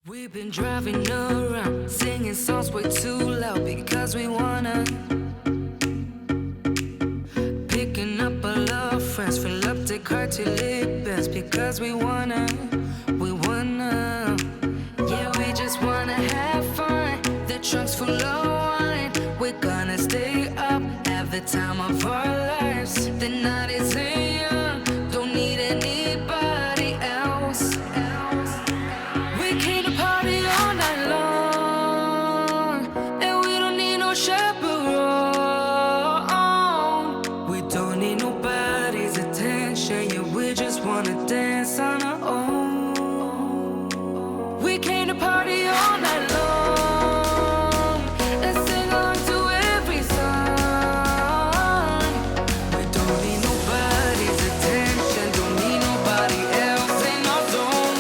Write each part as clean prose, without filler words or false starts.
We've been driving around, singing songs way too loud because we wanna. Picking up all our friends, fill up the car till it bends because we wanna. Yeah, we just wanna have fun. The trunk's full of wine. We're gonna stay up, have the time of our lives. The night is young, don't need anybody else. We came to party all night long, and we don't need no chaperone. We don't need nobody's attention, yeah, we just wanna dance on our own. We came to party all night long and sing along to every song. We don't need nobody's attention, don't need nobody else in our zone.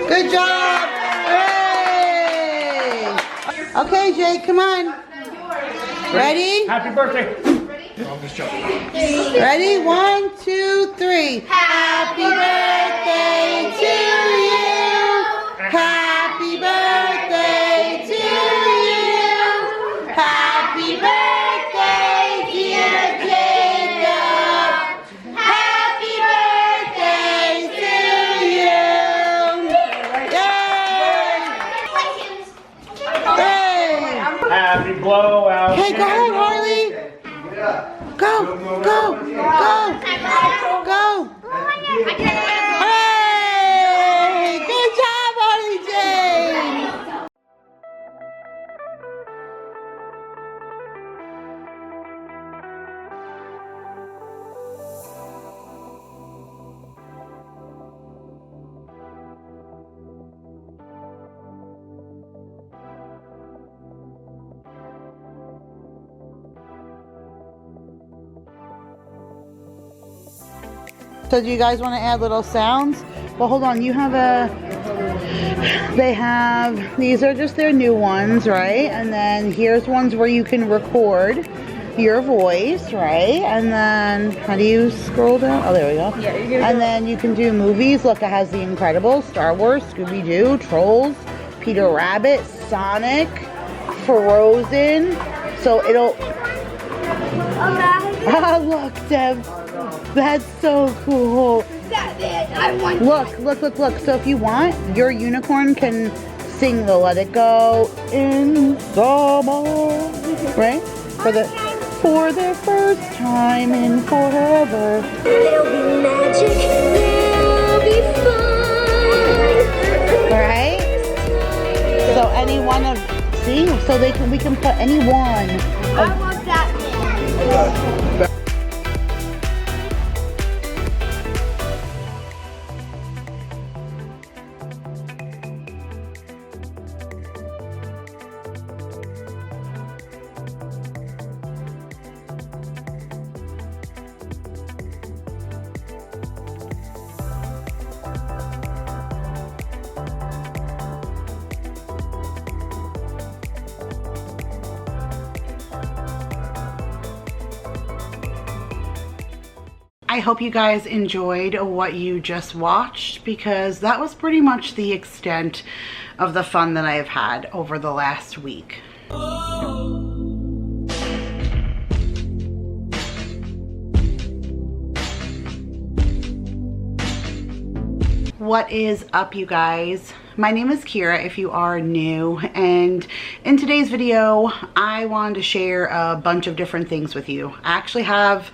Good job! Hooray! Okay, Jake, come on. Ready? Happy birthday! Ready? 1, 2, 3. Happy birthday to you. Happy birthday to you. Happy birthday, dear Jacob. Happy birthday to you. Yay! Happy blowout! Okay, go ahead, Harley. Go, go, go, go. Hey, good job, Harley Jane. So do you guys want to add little sounds? Well, hold on. You have these are just their new ones, right? And then here's ones where you can record your voice, right? And then, how do you scroll down? Oh, there we go. Yeah, you're and then you can do movies. Look, it has The Incredibles, Star Wars, Scooby-Doo, Trolls, Peter Rabbit, Sonic, frozen, so it'll... Ah, look, Deb. That's so cool. Look. So if you want, your unicorn can sing the Let It Go in summer, right? For the first time in forever. There'll be magic, there'll be fun. Right? So any one of, see, so we can put any one I want that one. I hope you guys enjoyed what you just watched, because that was pretty much the extent of the fun that I have had over the last week. What is up, you guys? My name is Kira if you are new, and in today's video I wanted to share a bunch of different things with you. I actually have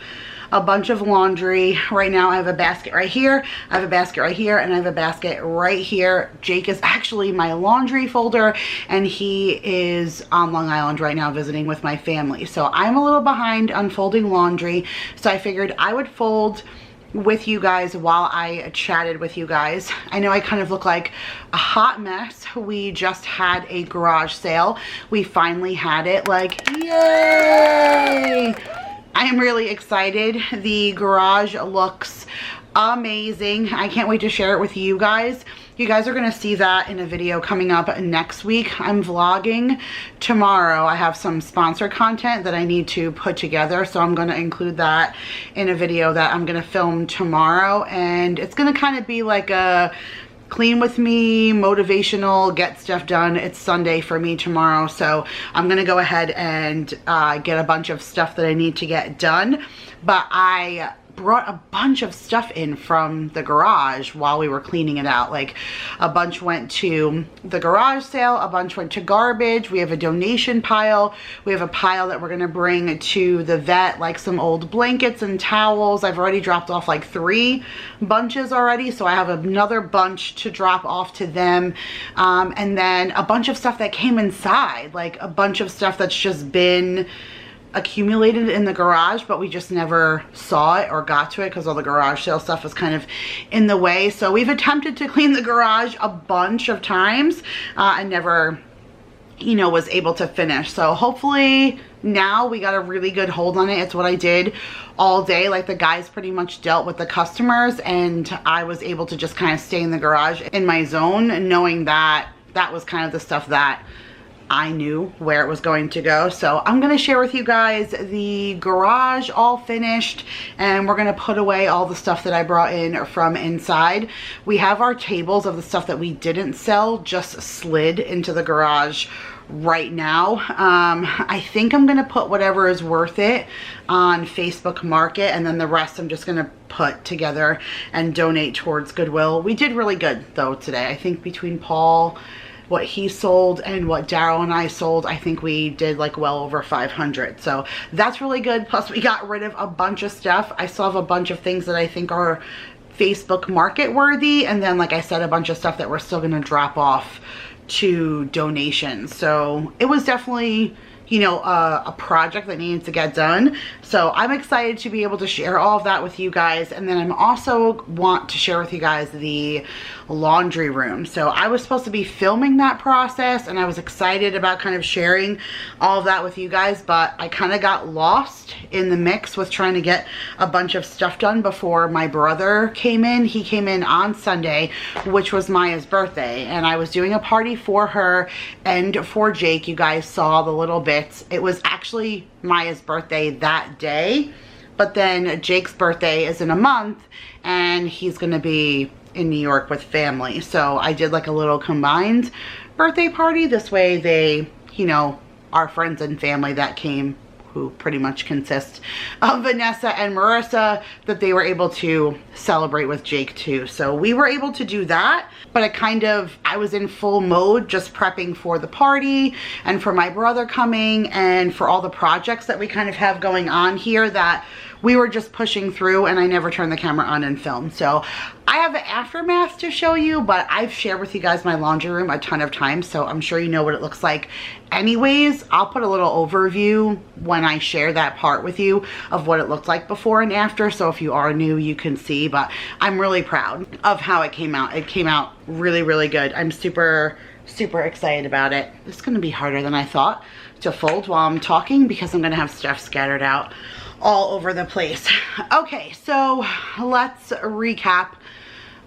a bunch of laundry right now. I have a basket right here, I have a basket right here, and I have a basket right here. Jake is actually my laundry folder, and he is on Long Island right now visiting with my family. So I'm a little behind on folding laundry, so I figured I would fold with you guys while I chatted with you guys. I know I kind of look like a hot mess. We just had a garage sale. We finally had it, like, yay! I am really excited. The garage looks amazing. I can't wait to share it with you guys. You guys are gonna see that in a video coming up next week. I'm vlogging tomorrow. I have some sponsor content that I need to put together, so I'm gonna include that in a video that I'm gonna film tomorrow, and it's gonna kind of be like a clean with me, motivational, get stuff done. It's Sunday for me tomorrow, so I'm gonna go ahead and get a bunch of stuff that I need to get done. But I brought a bunch of stuff in from the garage while we were cleaning it out. Like, a bunch went to the garage sale, a bunch went to garbage. We have a donation pile. We have a pile that we're gonna bring to the vet, like some old blankets and towels. I've already dropped off like 3 bunches already, so I have another bunch to drop off to them. And then a bunch of stuff that came inside, like a bunch of stuff that's just been accumulated in the garage, but we just never saw it or got to it because all the garage sale stuff was kind of in the way. So we've attempted to clean the garage a bunch of times and never, you know, was able to finish. So hopefully now we got a really good hold on it. It's what I did all day. Like, the guys pretty much dealt with the customers, and I was able to just kind of stay in the garage in my zone, knowing that that was kind of the stuff that I knew where it was going to go. So I'm going to share with you guys the garage all finished, and we're going to put away all the stuff that I brought in from inside. We have our tables of the stuff that we didn't sell just slid into the garage right now. I think I'm going to put whatever is worth it on Facebook Market, and then the rest I'm just going to put together and donate towards Goodwill. We did really good though today. I think between Paul, what he sold, and what Daryl and I sold, I think we did like well over 500. So that's really good. Plus we got rid of a bunch of stuff. I still have a bunch of things that I think are Facebook Market worthy, and then, like I said, a bunch of stuff that we're still gonna drop off to donations. So it was definitely, you know, a project that needed to get done. So I'm excited to be able to share all of that with you guys. And then I'm also want to share with you guys the laundry room. So I was supposed to be filming that process, and I was excited about kind of sharing all of that with you guys, but I kind of got lost in the mix with trying to get a bunch of stuff done before my brother came in. He came in on Sunday, which was Maya's birthday, and I was doing a party for her and for Jake. You guys saw the little bits. It was actually Maya's birthday that day, but then Jake's birthday is in a month, and he's gonna be in New York with family. So I did like a little combined birthday party. This way they, you know, our friends and family that came, who pretty much consist of Vanessa and Marissa, that they were able to celebrate with Jake too. So we were able to do that, but I was in full mode just prepping for the party and for my brother coming and for all the projects that we kind of have going on here that we were just pushing through, and I never turned the camera on and filmed. So I have an aftermath to show you, but I've shared with you guys my laundry room a ton of times, so I'm sure you know what it looks like anyways. I'll put a little overview when I share that part with you of what it looked like before and after, so if you are new you can see. But I'm really proud of how it came out. It came out really, really good. I'm super excited about it. It's gonna be harder than I thought to fold while I'm talking because I'm gonna have stuff scattered out all over the place. Okay, so let's recap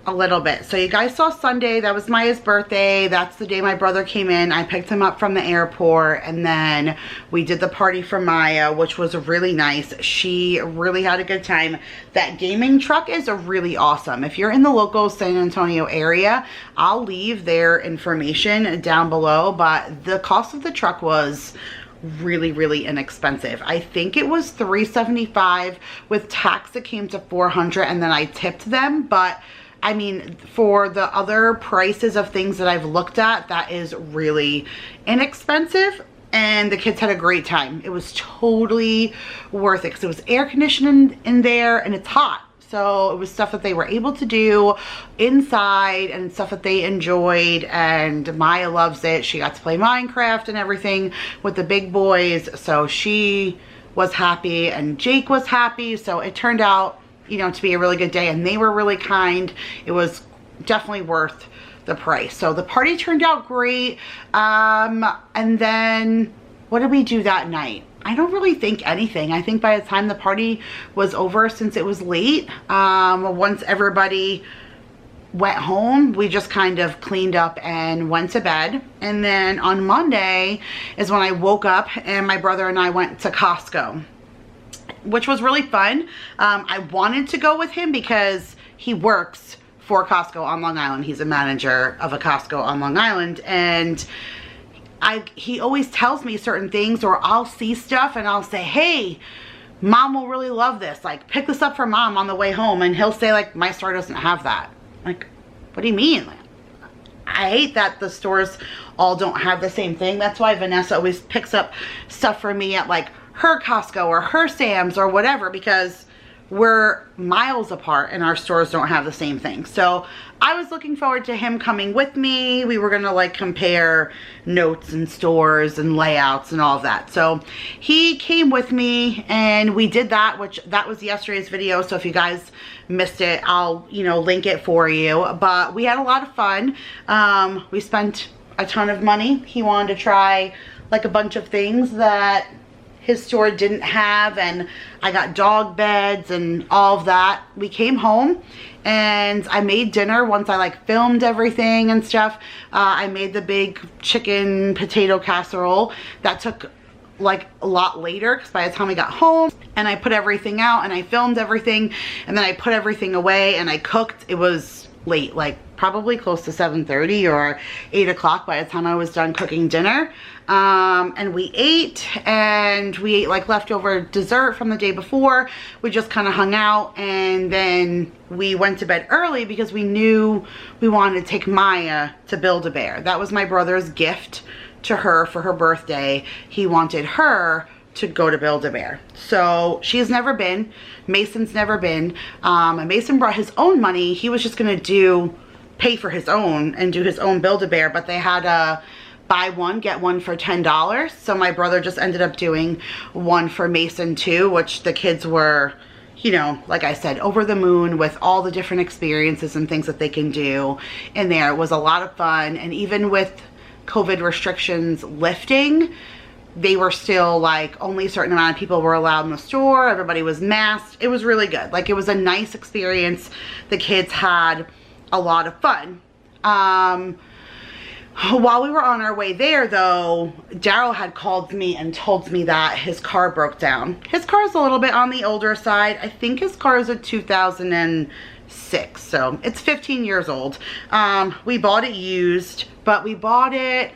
a little bit. So you guys saw Sunday, that was Maya's birthday. That's the day my brother came in. I picked him up from the airport, and then we did the party for Maya, which was really nice. She really had a good time. That gaming truck is really awesome. If you're in the local San Antonio area, I'll leave their information down below, but the cost of the truck was really, really inexpensive. I think it was $375 with tax. It came to $400, and then I tipped them. But I mean, for the other prices of things that I've looked at, that is really inexpensive, and the kids had a great time. It was totally worth it because it was air conditioning in there, and it's hot. So it was stuff that they were able to do inside and stuff that they enjoyed, and Maya loves it. She got to play Minecraft and everything with the big boys, so she was happy and Jake was happy. So it turned out, you know, to be a really good day, and they were really kind. It was definitely worth the price. So the party turned out great. And then what did we do that night? I don't really think anything. I think by the time the party was over, since it was late, once everybody went home, we just kind of cleaned up and went to bed. And then on Monday is when I woke up and my brother and I went to Costco, which was really fun. I wanted to go with him because he works for Costco on Long Island. He's a manager of a Costco on Long Island, and he always tells me certain things, or I'll see stuff and I'll say, hey, mom will really love this, like pick this up for mom on the way home, and he'll say like, my store doesn't have that. Like, what do you mean? Like, I hate that the stores all don't have the same thing. That's why Vanessa always picks up stuff for me at like her Costco or her Sam's or whatever, because we're miles apart and our stores don't have the same thing. So I was looking forward to him coming with me. We were gonna like compare notes and stores and layouts and all of that. So he came with me and we did that, which that was yesterday's video. So if you guys missed it, I'll, you know, link it for you. But we had a lot of fun. We spent a ton of money. He wanted to try like a bunch of things that his store didn't have, and I got dog beds and all of that. We came home and I made dinner once I like filmed everything and stuff. I made the big chicken potato casserole. That took like a lot later because by the time we got home and I put everything out and I filmed everything and then I put everything away and I cooked, it was late, like probably close to 7:30 or 8 o'clock by the time I was done cooking dinner. And we ate like leftover dessert from the day before. We just kind of hung out, and then we went to bed early because we knew we wanted to take Maya to Build-A-Bear. That was my brother's gift to her for her birthday. He wanted her to go to Build-A-Bear. So she's never been, Mason's never been. Mason brought his own money. He was just gonna pay for his own and do his own Build-A-Bear, but they had a buy one, get one for $10. So my brother just ended up doing one for Mason too, which the kids were, you know, like I said, over the moon with all the different experiences and things that they can do in there. It was a lot of fun. And even with COVID restrictions lifting, they were still like only a certain amount of people were allowed in the store. Everybody was masked. It was really good. Like, it was a nice experience. The kids had a lot of fun. While we were on our way there though, Daryl had called me and told me that his car broke down. His car is a little bit on the older side. I think his car is a 2006, so it's 15 years old. We bought it used, but we bought it,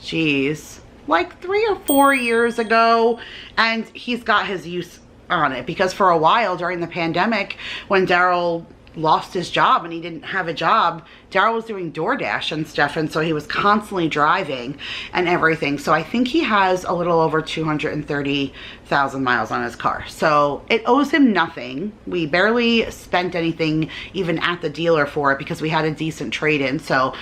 geez, like 3 or 4 years ago, and he's got his use on it because for a while during the pandemic when Daryl lost his job and he didn't have a job, Daryl was doing DoorDash and stuff, and so he was constantly driving and everything. So I think he has a little over 230,000 miles on his car, so it owes him nothing. We barely spent anything even at the dealer for it because we had a decent trade-in, so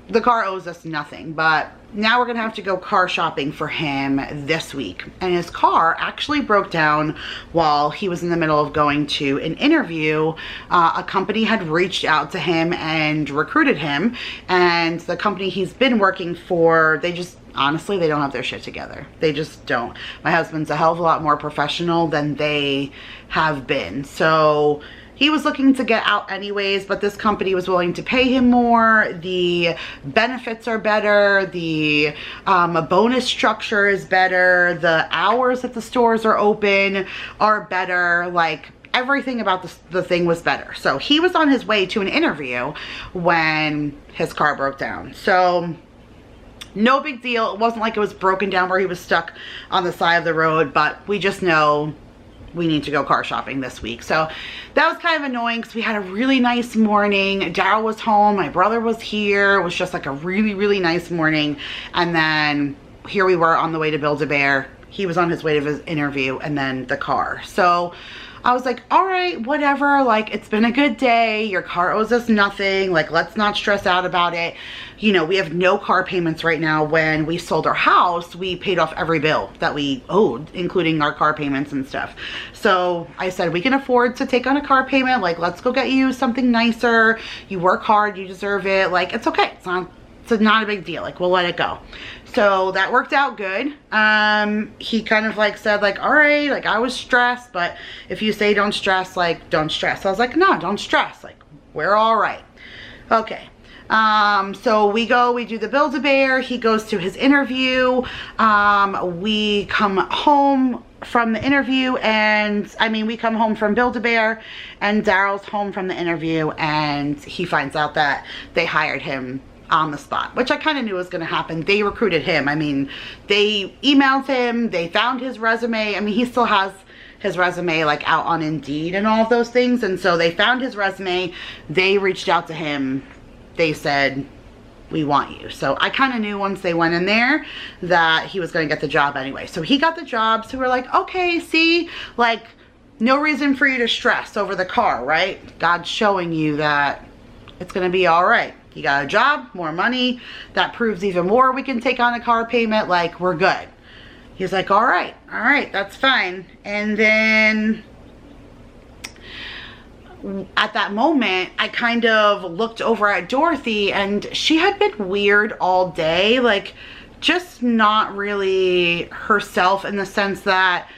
the car owes us nothing. But now we're gonna have to go car shopping for him this week, and his car actually broke down while he was in the middle of going to an interview. A company had reached out to him and recruited him, and the company he's been working for, they just honestly, they don't have their shit together. They just don't. My husband's a hell of a lot more professional than they have been, so he was looking to get out anyways, but this company was willing to pay him more. The benefits are better. The bonus structure is better. The hours that the stores are open are better. Like, everything about the thing was better. So he was on his way to an interview when his car broke down. So no big deal. It wasn't like it was broken down where he was stuck on the side of the road, but we just know we need to go car shopping this week. So that was kind of annoying because we had a really nice morning. Daryl was home, my brother was here. It was just like a really, really nice morning. And then here we were on the way to Build-A-Bear. He was on his way to his interview, and then the car. So I was like, all right, whatever, like, it's been a good day. Your car owes us nothing. Like, let's not stress out about it. You know, we have no car payments right now. When we sold our house, we paid off every bill that we owed, including our car payments and stuff. So I said, we can afford to take on a car payment. Like, let's go get you something nicer. You work hard, you deserve it. Like, it's okay. It's not a big deal. Like, we'll let it go. So that worked out good. He kind of like said like, all right, like, I was stressed, but if you say don't stress, like, don't stress. I was like, no, don't stress. Like, we're all right. Okay. So we do the Build-A-Bear. He goes to his interview. We come home from the interview, and we come home from Build-A-Bear, and Daryl's home from the interview, and he finds out that they hired him on the spot, which I kind of knew was going to happen. They recruited him. They emailed him, they found his resume. He still has his resume like out on Indeed and all of those things, and so they found his resume. They reached out to him. They said, we want you. So I kind of knew once they went in there that he was going to get the job anyway. So he got the job. So we're like, okay, see, like, no reason for you to stress over the car, right? God's showing you that it's going to be all right. You got a job, more money. That proves even more we can take on a car payment. Like, we're good. He's like, all right, that's fine. And then at that moment, I kind of looked over at Dorothy, and she had been weird all day. Like, just not really herself, in the sense that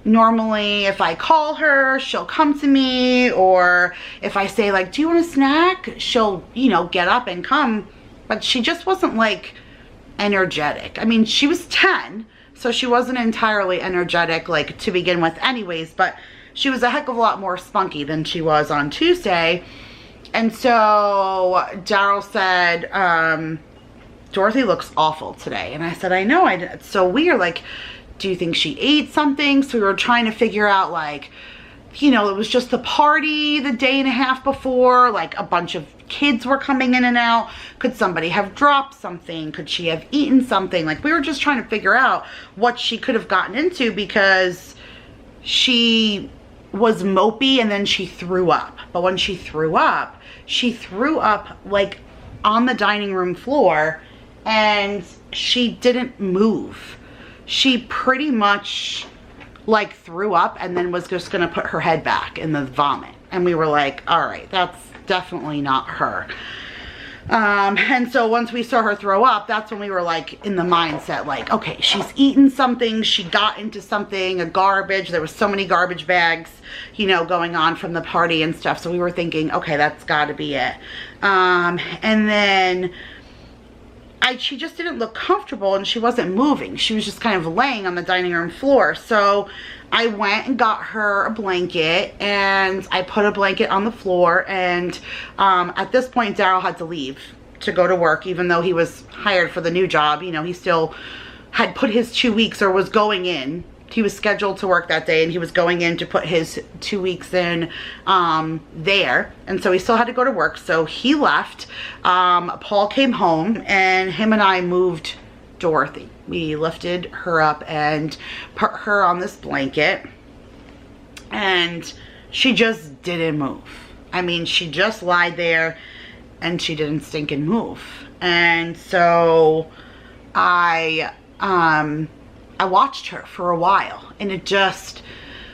normally if I call her, she'll come to me, or if I say like, do you want a snack? She'll, get up and come. But she just wasn't like energetic. She was 10, so she wasn't entirely energetic like to begin with anyways, but she was a heck of a lot more spunky than she was on Tuesday. And so Daryl said, Dorothy looks awful today. And I said, I know, it's so weird. Like, do you think she ate something? So we were trying to figure out, like, it was just the party the day and a half before. Like, a bunch of kids were coming in and out. Could somebody have dropped something? Could she have eaten something? Like, we were just trying to figure out what she could have gotten into, because she was mopey and then she threw up. But when she threw up like on the dining room floor, and she didn't move. She pretty much like threw up and then was just gonna put her head back in the vomit. And we were like, all right, that's definitely not her. And so once we saw her throw up, that's when we were like in the mindset, like, okay, she's eaten something, she got into something, a garbage. There was so many garbage bags, going on from the party and stuff. So we were thinking, okay, that's gotta be it. And then she just didn't look comfortable, and she wasn't moving. She was just kind of laying on the dining room floor. So I went and got her a blanket, and I put a blanket on the floor. And at this point, Daryl had to leave to go to work, even though he was hired for the new job. He still had put his 2 weeks, or was going in. He was scheduled to work that day and he was going in to put his 2 weeks in there. And so he still had to go to work. So he left. Paul came home and him and I moved Dorothy. We lifted her up and put her on this blanket. And she just didn't move. I mean, she just lied there and she didn't stinking move. And so I watched her for a while, and it just,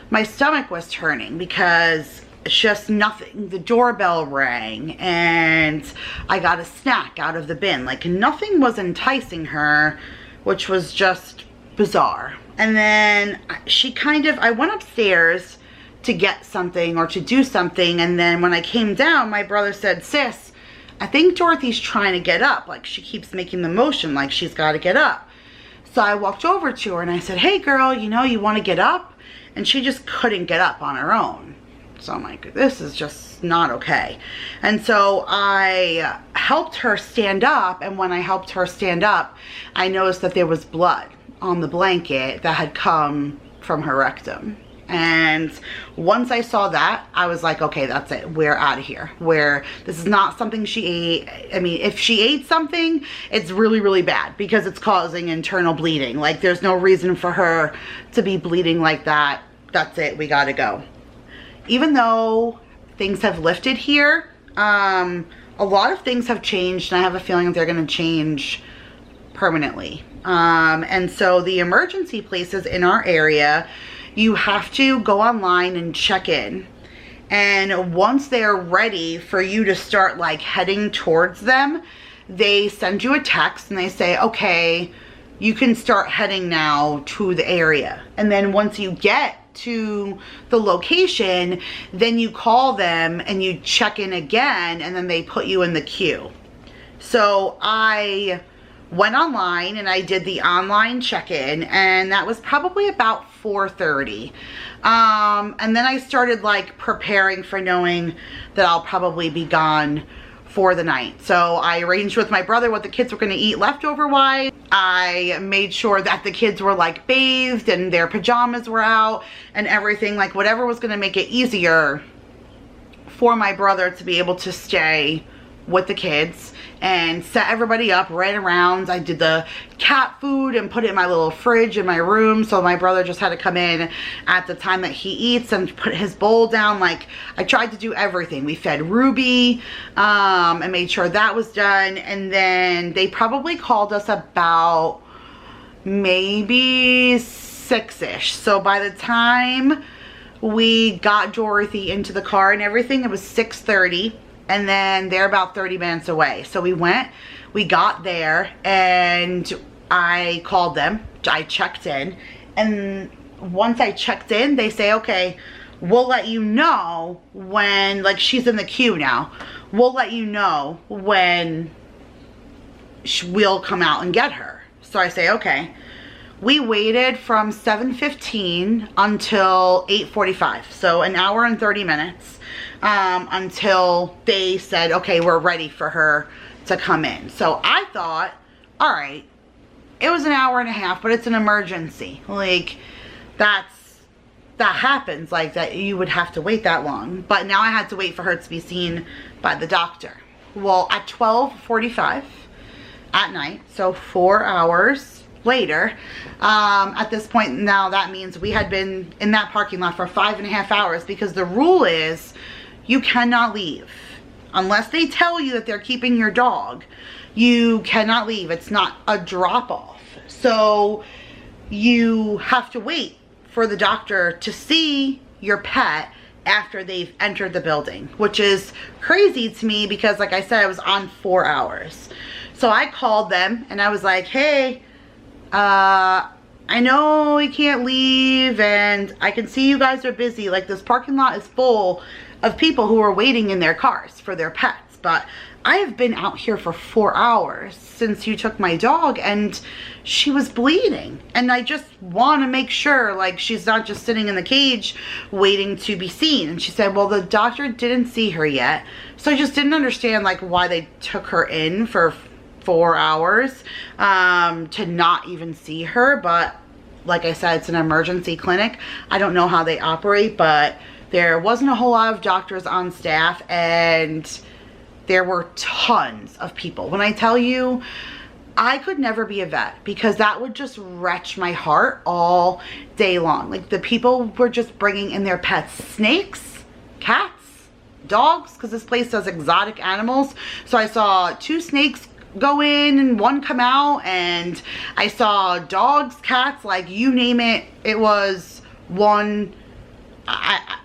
my stomach was turning because it's just nothing. The doorbell rang and I got a snack out of the bin. Like, nothing was enticing her, which was just bizarre. And then I went upstairs to get something or to do something, and then when I came down, my brother said, "Sis, I think Dorothy's trying to get up. Like, she keeps making the motion like she's got to get up." So I walked over to her and I said, "Hey girl, you know, you want to get up?" And she just couldn't get up on her own. So I'm like, this is just not okay. And so I helped her stand up, and when I helped her stand up, I noticed that there was blood on the blanket that had come from her rectum. And once I saw that, I was like, okay, that's it. We're out of here. This is not something she ate. I mean, if she ate something, it's really, really bad because it's causing internal bleeding. Like, there's no reason for her to be bleeding like that. That's it. We got to go. Even though things have lifted here, a lot of things have changed, and I have a feeling that they're going to change permanently. And so the emergency places in our area, you have to go online and check in. And once they're ready for you to start like heading towards them, they send you a text and they say, okay, you can start heading now to the area. And then once you get to the location, then you call them and you check in again, and then they put you in the queue. So I went online and I did the online check-in, and that was probably about 4:30. And then I started like preparing for knowing that I'll probably be gone for the night. So I arranged with my brother what the kids were going to eat leftover wise. I made sure that the kids were like bathed and their pajamas were out and everything, like whatever was going to make it easier for my brother to be able to stay with the kids, and set everybody up, ran around. I did the cat food and put it in my little fridge in my room, so my brother just had to come in at the time that he eats and put his bowl down. Like, I tried to do everything. We fed Ruby and made sure that was done. And then they probably called us about maybe 6-ish. So by the time we got Dorothy into the car and everything, it was 6:30. And then they're about 30 minutes away. So we got there, and I called them. I checked in. And once I checked in, they say, okay, we'll let you know when, like, she's in the queue now. We'll let you know when we'll come out and get her. So I say, okay. We waited from 7:15 until 8:45. So an hour and 30 minutes. Until they said, okay, we're ready for her to come in. So I thought, all right, it was an hour and a half, but it's an emergency. Like, that happens, like that you would have to wait that long. But now I had to wait for her to be seen by the doctor. Well, at 12:45 at night, so 4 hours later, at this point now, that means we had been in that parking lot for 5.5 hours, because the rule is you cannot leave unless they tell you that they're keeping your dog. You cannot leave. It's not a drop-off. So you have to wait for the doctor to see your pet after they've entered the building, which is crazy to me because, like I said, I was on 4 hours. So I called them and I was like, hey, I know we can't leave, and I can see you guys are busy. Like, this parking lot is full of people who are waiting in their cars for their pets, but I have been out here for 4 hours since you took my dog, and she was bleeding, and I just want to make sure, like, she's not just sitting in the cage waiting to be seen. And she said, well, the doctor didn't see her yet, so I just didn't understand, like, why they took her in for 4 hours to not even see her. But like I said, it's an emergency clinic. I don't know how they operate, but there wasn't a whole lot of doctors on staff, and there were tons of people. When I tell you, I could never be a vet, because that would just wrench my heart all day long. Like, the people were just bringing in their pets, snakes, cats, dogs, because this place does exotic animals. So I saw 2 snakes go in and 1 come out, and I saw dogs, cats, like you name it. It was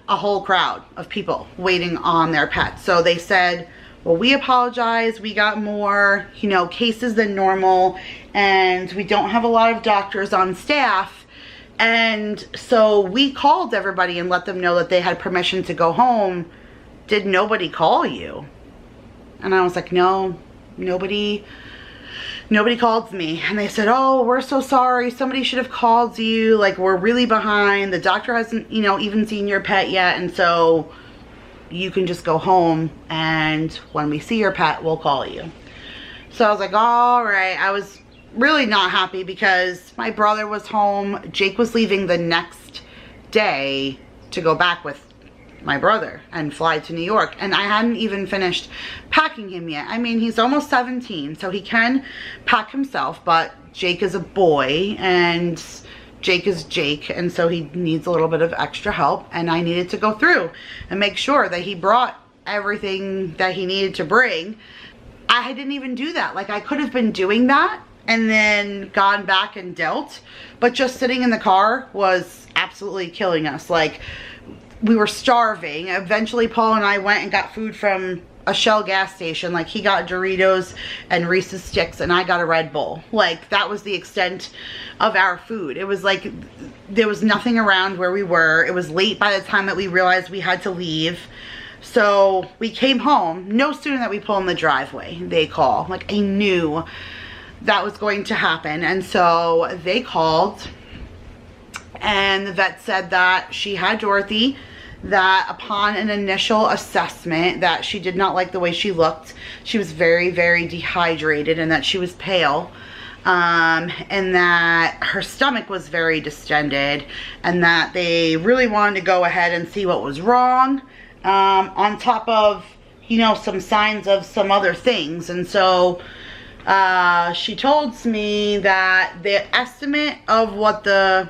a whole crowd of people waiting on their pets. So they said, well, we apologize. We got more, you know, cases than normal, and we don't have a lot of doctors on staff. And so we called everybody and let them know that they had permission to go home. Did nobody call you? And I was like, no, nobody called me. And they said, oh, we're so sorry. Somebody should have called you. Like, we're really behind. The doctor hasn't, you know, even seen your pet yet. And so you can just go home, and when we see your pet, we'll call you. So I was like, all right. I was really not happy because my brother was home. Jake was leaving the next day to go back with my brother and fly to New York, and I hadn't even finished packing him yet. I mean, he's almost 17, so he can pack himself, but Jake is a boy, and Jake is Jake, and so he needs a little bit of extra help, and I needed to go through and make sure that he brought everything that he needed to bring. I didn't even do that. Like, I could have been doing that and then gone back and dealt, but just sitting in the car was absolutely killing us. Like, we were starving. Eventually Paul and I went and got food from a Shell gas station. Like, he got Doritos and Reese's Sticks, and I got a Red Bull. Like, that was the extent of our food. It was like there was nothing around where we were. It was late by the time that we realized we had to leave. So we came home. No sooner that we pull in the driveway, they call. Like, I knew that was going to happen. And so they called, and the vet said that she had Dorothy, that upon an initial assessment that she did not like the way she looked. She was very, very dehydrated, and that she was pale, and that her stomach was very distended, and that they really wanted to go ahead and see what was wrong, on top of, you know, some signs of some other things. And so she told me that the estimate of what the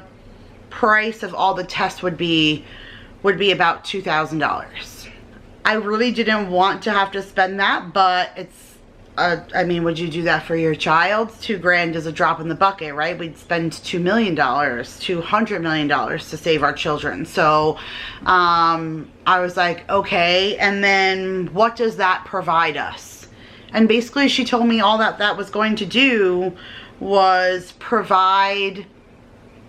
price of all the tests would be about $2,000. I really didn't want to have to spend that, but it's, I mean, would you do that for your child? $2,000 is a drop in the bucket, right? We'd spend $2 million, $200 million to save our children. So I was like, okay, and then what does that provide us? And basically she told me all that was going to do was provide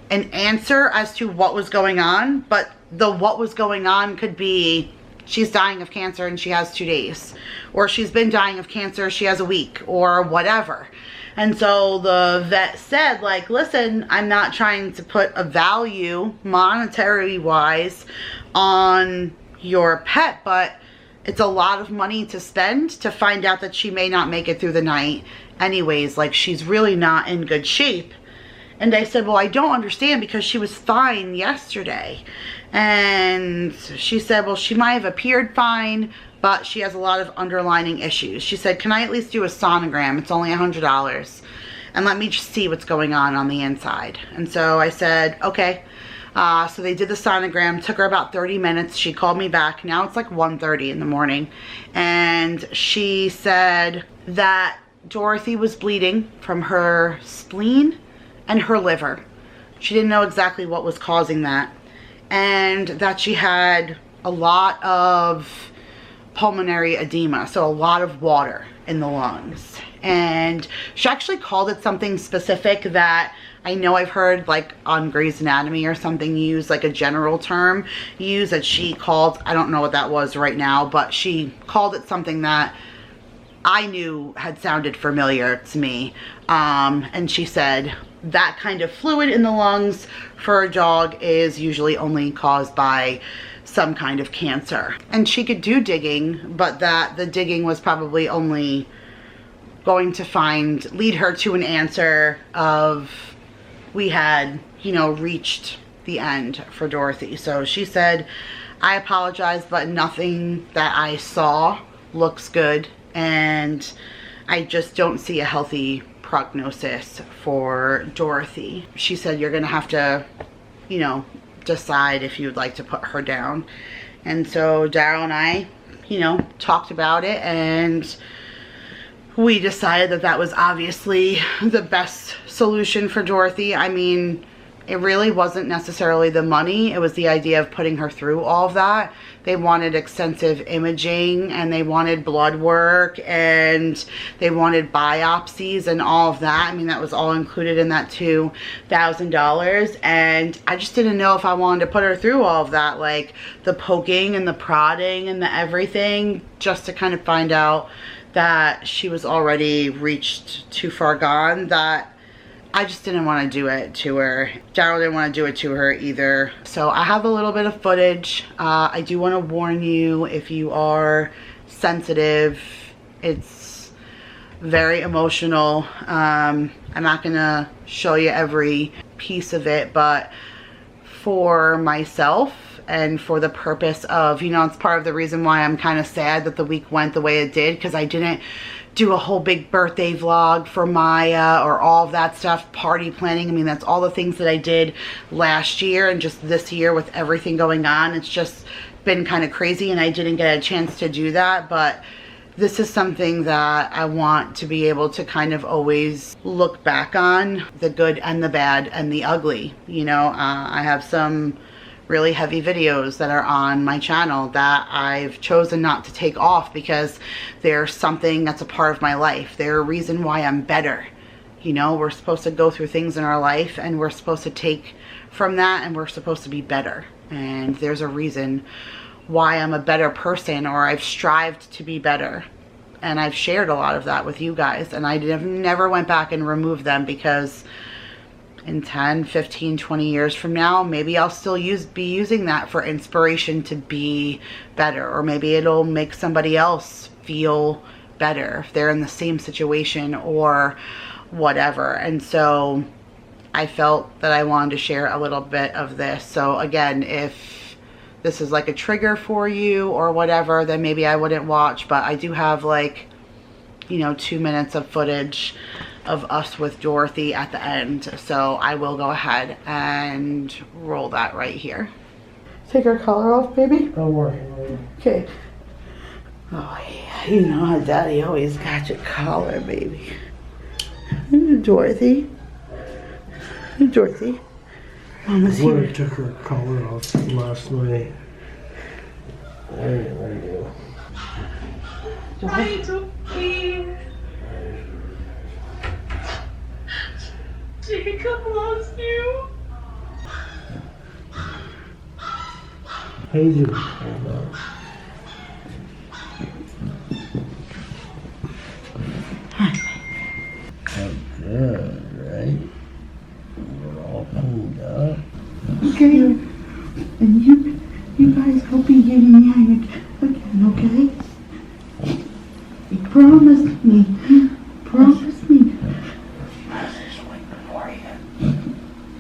an answer as to what was going on, but the what was going on could be she's dying of cancer and she has 2 days, or she's been dying of cancer, she has a week, or whatever. And so the vet said, like, listen, I'm not trying to put a value monetary wise on your pet, but it's a lot of money to spend to find out that she may not make it through the night anyways. Like, she's really not in good shape. And I said, well, I don't understand, because she was fine yesterday. And she said, well, she might have appeared fine, but she has a lot of underlying issues. She said, can I at least do a sonogram? It's only $100. And let me just see what's going on the inside. And so I said, okay. So they did the sonogram. Took her about 30 minutes. She called me back. Now it's like 1:30 in the morning. And she said that Dorothy was bleeding from her spleen and her liver. She didn't know exactly what was causing that, and that she had a lot of pulmonary edema, so a lot of water in the lungs. And she actually called it something specific that I know I've heard, like on Grey's Anatomy or something, use like a general term used, that she called, I don't know what that was right now, but she called it something that I knew had sounded familiar to me. And she said that kind of fluid in the lungs for a dog is usually only caused by some kind of cancer. And she could do digging, but that the digging was probably only going to lead her to an answer of we had, you know, reached the end for Dorothy. So she said, I apologize, but nothing that I saw looks good, and I just don't see a healthy prognosis for Dorothy. She said, you're gonna have to, you know, decide if you'd like to put her down. And so Daryl and I, you know, talked about it, and we decided that that was obviously the best solution for Dorothy. I mean, it really wasn't necessarily the money. It was the idea of putting her through all of that. They wanted extensive imaging, and they wanted blood work, and they wanted biopsies and all of that. I mean, that was all included in that $2,000. And I just didn't know if I wanted to put her through all of that, like the poking and the prodding and the everything, just to kind of find out that she was already reached too far gone. That I just didn't want to do it to her. Daryl didn't want to do it to her either. So I have a little bit of footage. I do want to warn you, if you are sensitive, it's very emotional. I'm not going to show you every piece of it, but for myself and for the purpose of, you know, it's part of the reason why I'm kind of sad that the week went the way it did, because I didn't do a whole big birthday vlog for Maya or all of that stuff, party planning. I mean, that's all the things that I did last year, and just this year with everything going on, it's just been kind of crazy, and I didn't get a chance to do that. But this is something that I want to be able to kind of always look back on, the good and the bad and the ugly. You know, I have some really heavy videos that are on my channel that I've chosen not to take off because they're something that's a part of my life. They're a reason why I'm better. You know, we're supposed to go through things in our life, and we're supposed to take from that, and we're supposed to be better. And there's a reason why I'm a better person, or I've strived to be better. And I've shared a lot of that with you guys, and I never went back and removed them, because in 10, 15, 20 years from now, maybe I'll still be using that for inspiration to be better, or maybe it'll make somebody else feel better if they're in the same situation or whatever. And so I felt that I wanted to share a little bit of this. So again, if this is like a trigger for you or whatever, then maybe I wouldn't watch. But I do have, like, you know, 2 minutes of footage of us with Dorothy at the end, so I will go ahead and roll that right here. Take our collar off, baby. Don't worry. Okay. Oh yeah, you know how Daddy always got your collar, baby. Dorothy. Dorothy. Mama's I would here. have took her collar off last night. There you go. Dorothy. Jacob loves you. Hazel. Hold on. Good, right? We're all pulled up. Okay. And you guys will be getting married again, okay? You promised me. Promise me. I was just waiting for you.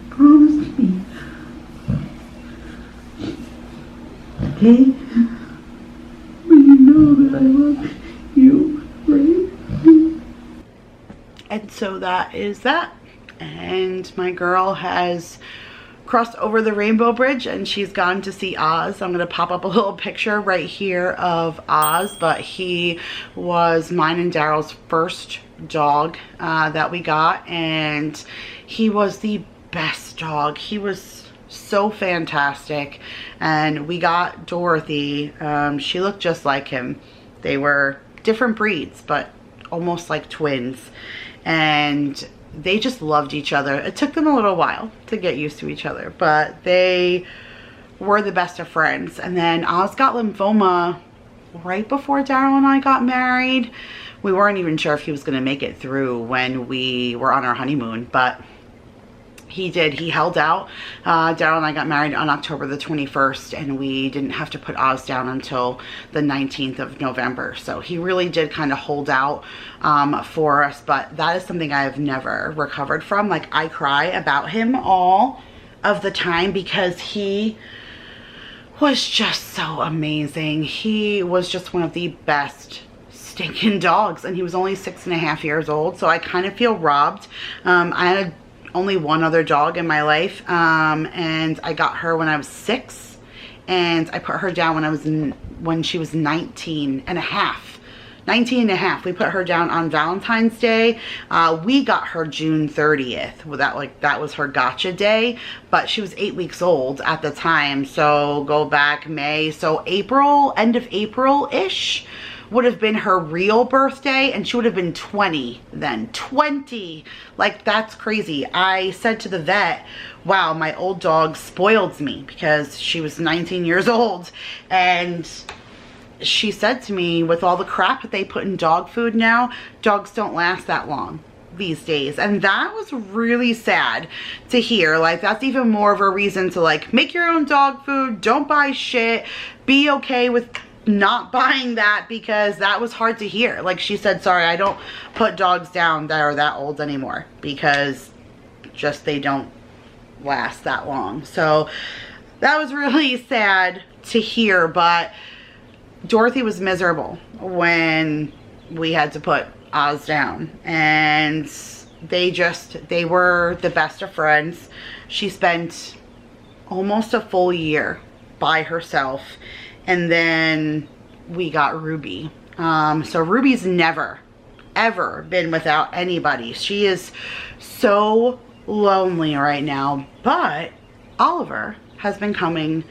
Promise me. Okay? But you know that I love you, right? And so that is that. And my girl has crossed over the Rainbow Bridge, and she's gone to see Oz. I'm gonna pop up a little picture right here of Oz, but he was mine and Daryl's first dog that we got, and he was the best dog. He was so fantastic. And we got Dorothy. She looked just like him. They were different breeds, but almost like twins, and they just loved each other. It took them a little while to get used to each other, but they were the best of friends. And then Oz got lymphoma right before Daryl and I got married. We weren't even sure if he was going to make it through when we were on our honeymoon, but he did. He held out. Daryl and I got married on October the 21st, and we didn't have to put Oz down until the 19th of November. So he really did kind of hold out for us, but that is something I have never recovered from. Like, I cry about him all of the time because he was just so amazing. He was just one of the best stinking dogs, and he was only 6.5 years old, so I kind of feel robbed. I had only one other dog in my life, and I got her when I was 6, and I put her down when she was 19 and a half. We put her down on Valentine's Day. We got her June 30th. Well, that was her gotcha day, but she was 8 weeks old at the time. So go back May. So April, end of April-ish would have been her real birthday, and she would have been 20 then. 20! Like, that's crazy. I said to the vet, wow, my old dog spoiled me, because she was 19 years old. And she said to me, with all the crap that they put in dog food now, dogs don't last that long these days. And that was really sad to hear. Like, that's even more of a reason to, like, make your own dog food, don't buy shit, be okay with not buying that, because that was hard to hear. Like, she said, sorry, I don't put dogs down that are that old anymore, because just they don't last that long. So that was really sad to hear. But Dorothy was miserable when we had to put Oz down, and they were the best of friends. She spent almost a full year by herself, and then we got Ruby. So Ruby's never, ever been without anybody. She is so lonely right now, but Oliver has been coming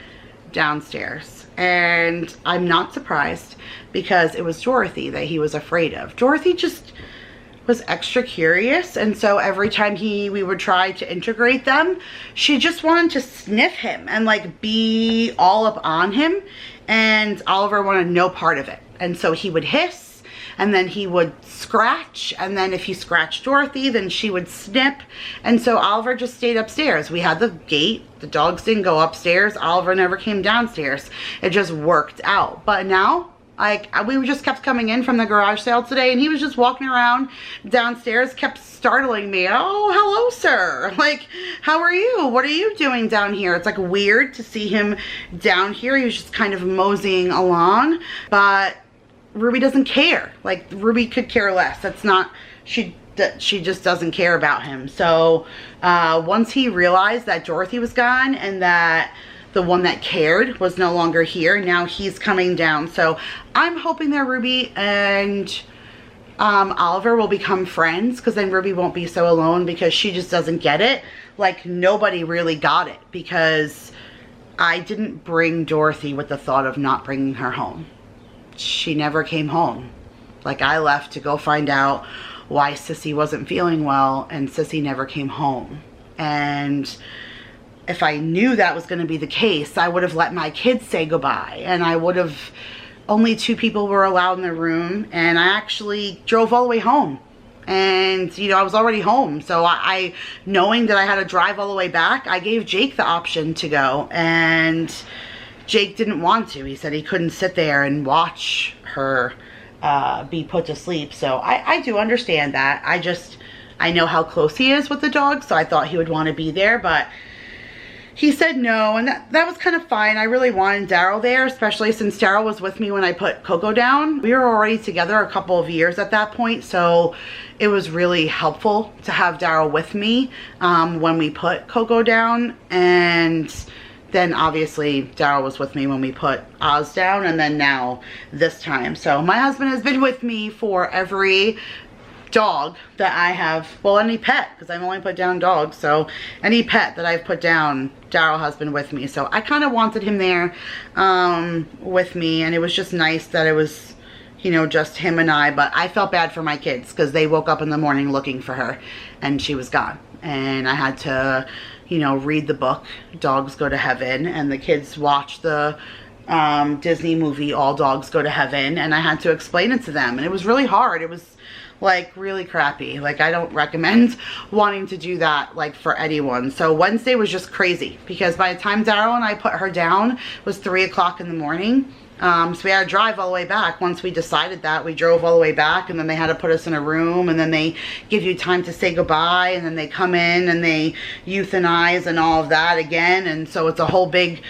downstairs. And I'm not surprised, because it was Dorothy that he was afraid of. Dorothy just was extra curious, and so every time we would try to integrate them, she just wanted to sniff him and like be all up on him, and Oliver wanted no part of it. And so he would hiss, and then he would scratch, and then if he scratched Dorothy, then she would snip. And so Oliver just stayed upstairs. We had the gate, the dogs didn't go upstairs, Oliver never came downstairs. It just worked out. But now, like, we just kept coming in from the garage sale today, and he was just walking around downstairs, kept startling me. Oh, hello, sir. Like, how are you? What are you doing down here? It's like weird to see him down here. He was just kind of moseying along, but Ruby doesn't care. Like, Ruby could care less. That's not, she just doesn't care about him. So once he realized that Dorothy was gone and that the one that cared was no longer here, now he's coming down. So I'm hoping that Ruby and Oliver will become friends, because then Ruby won't be so alone, because she just doesn't get it. Like, nobody really got it, because I didn't bring Dorothy with the thought of not bringing her home. She never came home. Like, I left to go find out why Sissy wasn't feeling well, and Sissy never came home. And if I knew that was going to be the case, I would have let my kids say goodbye, and I would have, only 2 people were allowed in the room, and I actually drove all the way home. And, you know, I was already home, so I knowing that I had to drive all the way back, I gave Jake the option to go, and Jake didn't want to. He said he couldn't sit there and watch her be put to sleep. So I do understand that. I know how close he is with the dog, so I thought he would want to be there, but he said no, and that was kind of fine. I really wanted Daryl there, especially since Daryl was with me when I put Coco down. We were already together a couple of years at that point, so it was really helpful to have Daryl with me when we put Coco down. And then obviously Daryl was with me when we put Oz down, and then now this time. So my husband has been with me for every dog that I have, well, any pet, because I've only put down dogs, so any pet that I've put down, Daryl has been with me. So I kind of wanted him there with me, and it was just nice that it was, you know, just him and I. But I felt bad for my kids, because they woke up in the morning looking for her, and she was gone. And I had to, you know, read the book, Dogs Go to Heaven, and the kids watched the Disney movie, All Dogs Go to Heaven, and I had to explain it to them, and it was really hard. It was like really crappy. Like I don't recommend wanting to do that like for anyone. So Wednesday was just crazy because by the time Daryl and I put her down, it was 3 o'clock in the morning. So we had to drive all the way back. Once we decided that, we drove all the way back, and then they had to put us in a room, and then they give you time to say goodbye, and then they come in and they euthanize and all of that again. And so it's a whole big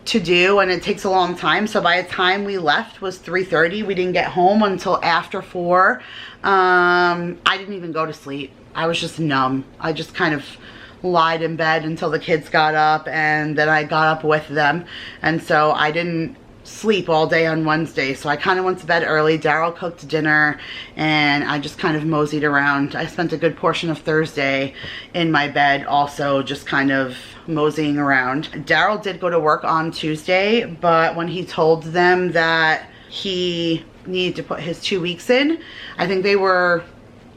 to do, and it takes a long time. So by the time we left was 3:30. We didn't get home until after 4. I didn't even go to sleep. I was just numb. I just kind of lied in bed until the kids got up, and then I got up with them. And so I didn't sleep all day on Wednesday, so I kind of went to bed early. Daryl cooked dinner, and I just kind of moseyed around. I spent a good portion of Thursday in my bed also, just kind of moseying around. Daryl did go to work on Tuesday, but when he told them that he needed to put his 2 weeks in, I think they were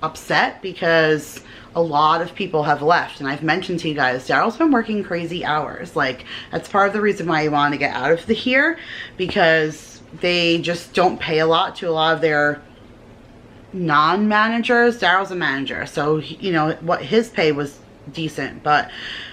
upset because a lot of people have left. And I've mentioned to you guys, Daryl's been working crazy hours. Like, that's part of the reason why I want to get out of here, because they just don't pay a lot to a lot of their non-managers. Daryl's a manager, so you know what, his pay was decent, but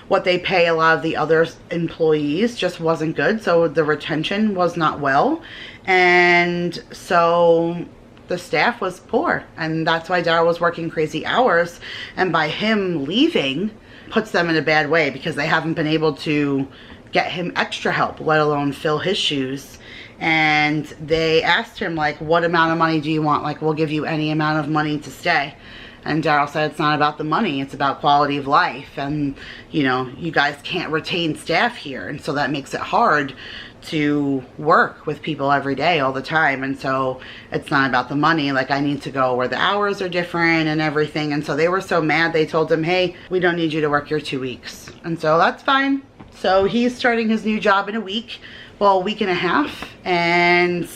what they pay a lot of the other employees just wasn't good. So the retention was not well, and so the staff was poor, and that's why Daryl was working crazy hours. And by him leaving puts them in a bad way, because they haven't been able to get him extra help, let alone fill his shoes. And they asked him, like, what amount of money do you want? Like, we'll give you any amount of money to stay. And Daryl said, it's not about the money, it's about quality of life. And, you know, you guys can't retain staff here, and so that makes it hard to work with people every day all the time. And so it's not about the money. Like, I need to go where the hours are different and everything. And so they were so mad, they told him, hey, we don't need you to work your 2 weeks. And so that's fine. So he's starting his new job in a week, well, a week and a half, and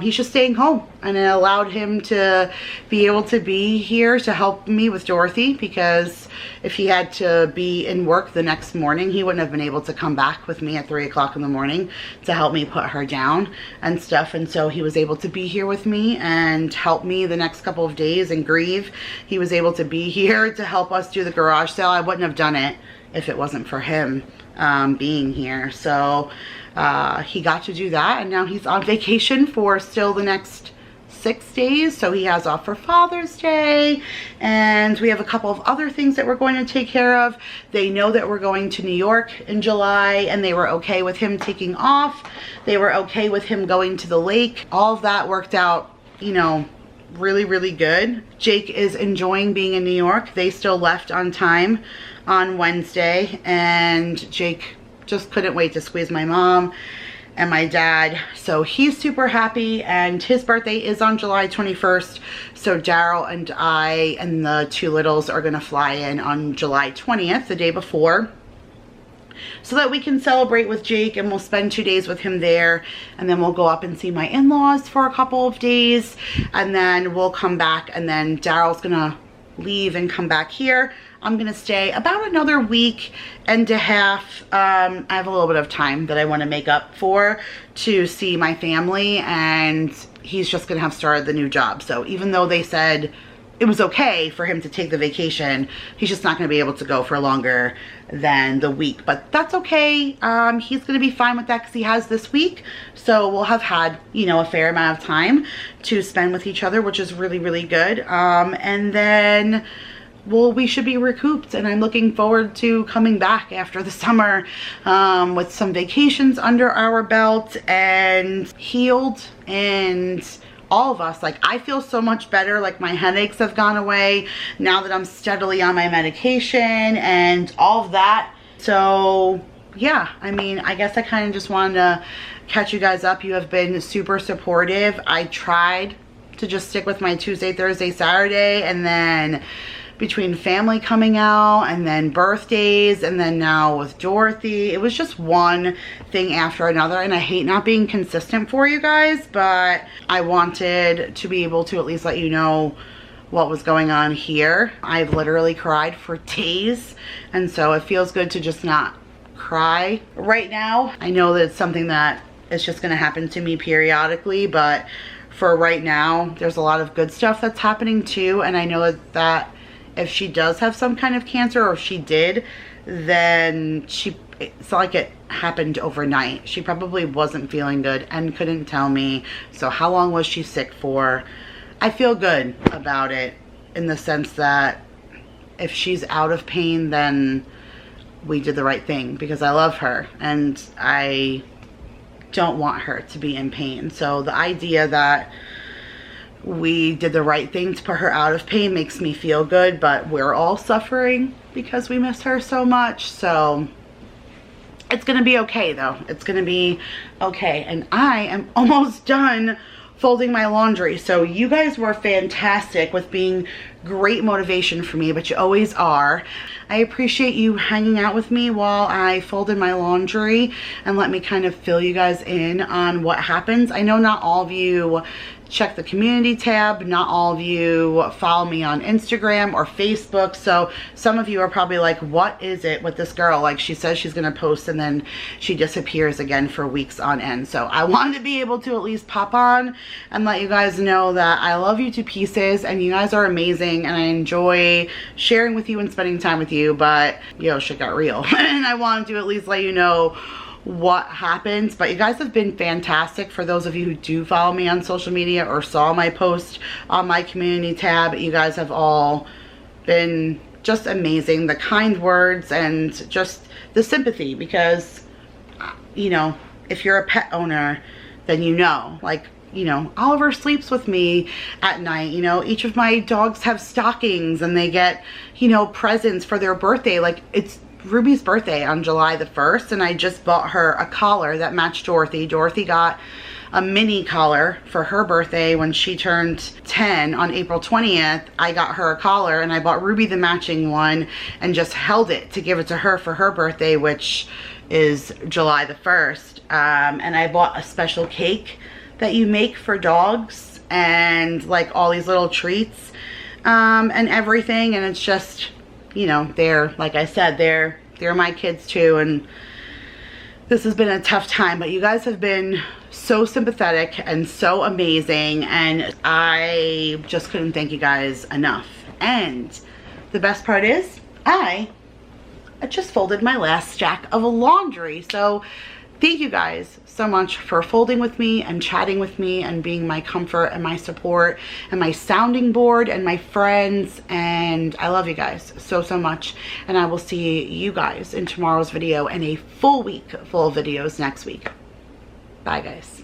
he's just staying home. And it allowed him to be able to be here to help me with Dorothy, because if he had to be in work the next morning, he wouldn't have been able to come back with me at 3 o'clock in the morning to help me put her down and stuff. And so he was able to be here with me and help me the next couple of days and grieve. He was able to be here to help us do the garage sale. I wouldn't have done it if it wasn't for him being here. So he got to do that, and now he's on vacation for still the next 6 days. So he has off for Father's Day, and we have a couple of other things that we're going to take care of. They know that we're going to New York in July, and they were okay with him taking off. They were okay with him going to the lake. All of that worked out, you know, really, really good. Jake is enjoying being in New York. They still left on time on Wednesday, and Jake just couldn't wait to squeeze my mom and my dad. So he's super happy, and his birthday is on July 21st. So Daryl and I and the 2 littles are gonna fly in on July 20th, the day before, so that we can celebrate with Jake, and we'll spend 2 days with him there. And then we'll go up and see my in-laws for a couple of days, and then we'll come back, and then Daryl's gonna leave and come back here. I'm gonna stay about another week and a half. I have a little bit of time that I want to make up for to see my family, and he's just gonna have started the new job. So even though they said it was okay for him to take the vacation, he's just not gonna be able to go for longer than the week. But that's okay. He's gonna be fine with that, because he has this week. So we'll have had, you know, a fair amount of time to spend with each other, which is really, really good. And then, well, we should be recouped, and I'm looking forward to coming back after the summer with some vacations under our belt and healed. And all of us, like, I feel so much better. Like, my headaches have gone away now that I'm steadily on my medication and all of that. So yeah, I mean, I guess I kind of just wanted to catch you guys up. You have been super supportive. I tried to just stick with my Tuesday, Thursday, Saturday, and then between family coming out and then birthdays and then now with Dorothy, it was just one thing after another. And I hate not being consistent for you guys, but I wanted to be able to at least let you know what was going on here. I've literally cried for days, and so it feels good to just not cry right now. I know that it's something that is just gonna happen to me periodically, but for right now. There's a lot of good stuff that's happening too, and I know that if she does have some kind of cancer, or if she did, then it's not like it happened overnight. She probably wasn't feeling good and couldn't tell me. So how long was she sick for? I feel good about it, in the sense that if she's out of pain, then we did the right thing, because I love her and I don't want her to be in pain. So the idea that we did the right thing to put her out of pain makes me feel good, but we're all suffering because we miss her so much. So it's gonna be okay though. It's gonna be okay. And I am almost done folding my laundry. So you guys were fantastic with being great motivation for me, but you always are. I appreciate you hanging out with me while I folded my laundry and let me kind of fill you guys in on what happens. I know not all of you check the community tab, not all of you follow me on Instagram or Facebook, so some of you are probably like, what is it with this girl? Like, she says she's gonna post and then she disappears again for weeks on end. So I wanted to be able to at least pop on and let you guys know that I love you to pieces and you guys are amazing and I enjoy sharing with you and spending time with you, but yo, shit got real. And I wanted to at least let you know what happens. But you guys have been fantastic. For those of you who do follow me on social media or saw my post on my community tab, you guys have all been just amazing. The kind words and just the sympathy, because you know, if you're a pet owner, then you know, like, you know, Oliver sleeps with me at night. You know, each of my dogs have stockings and they get, you know, presents for their birthday. Like, it's Ruby's birthday on July the 1st, and I just bought her a collar that matched Dorothy. Dorothy got a mini collar for her birthday when she turned 10 on April 20th. I got her a collar and I bought Ruby the matching one and just held it to give it to her for her birthday, which is July the 1st. And I bought a special cake that you make for dogs and like all these little treats and everything. And it's just, you know, they're, like I said, they're my kids too, and this has been a tough time, but you guys have been so sympathetic and so amazing, and I just couldn't thank you guys enough. And the best part is I just folded my last stack of laundry. So thank you guys so much for folding with me and chatting with me and being my comfort and my support and my sounding board and my friends. And I love you guys so, so much. And I will see you guys in tomorrow's video and a full week full of videos next week. Bye, guys.